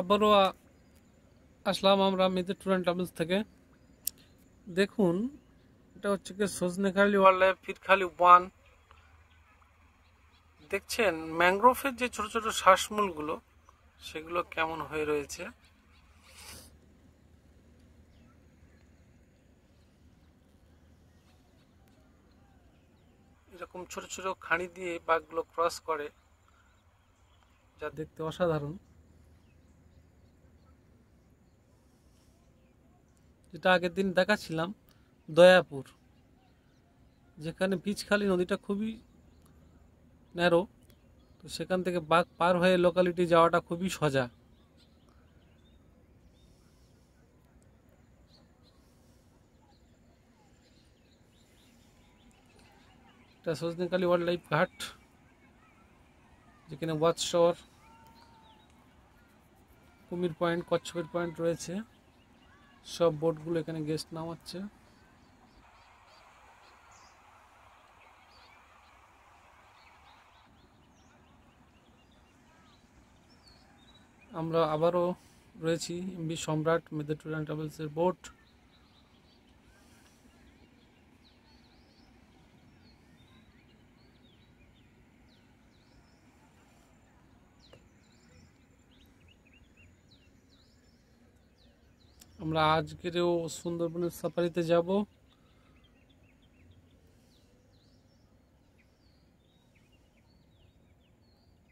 আবারও আসলাম আমরা মেয়েদের ট্যুর অ্যান্ড ট্রাভেলস থেকে। দেখুন, এটা হচ্ছে কি সজনেখালি ওয়াইল্ড লাইফ ফিরখালি 1। দেখছেন ম্যানগ্রোভের যে ছোট ছোট শ্বাসমূলগুলো সেগুলো কেমন হয়ে রয়েছে। এরকম ছোট ছোট খাঁড়ি দিয়ে বাঘগুলো ক্রস করে, যা দেখতে অসাধারণ। যেটা আগের দিন দেখাচ্ছিলাম দয়াপুর, যেখানে পিচখালি নদীটা খুবই ন্যারো, তো সেখান থেকে বাঘ পার হয়ে লোকালিটি যাওয়াটা খুবই সোজা। এটা সজনেখালি ওয়াইল্ড লাইফ ঘাট, যেখানে ওয়াচ টাওয়ার, কুমির পয়েন্ট, কচ্ছপের পয়েন্ট রয়েছে। সব বোটগুলো এখানে গেস্ট নামাচ্ছে। আমরা আবারও রয়েছি এমবি সম্রাট মেদের ট্যুর অ্যান্ড ট্রাভেলসের বোট। আমরা আজকেরও সুন্দরবনের সাফারিতে যাব।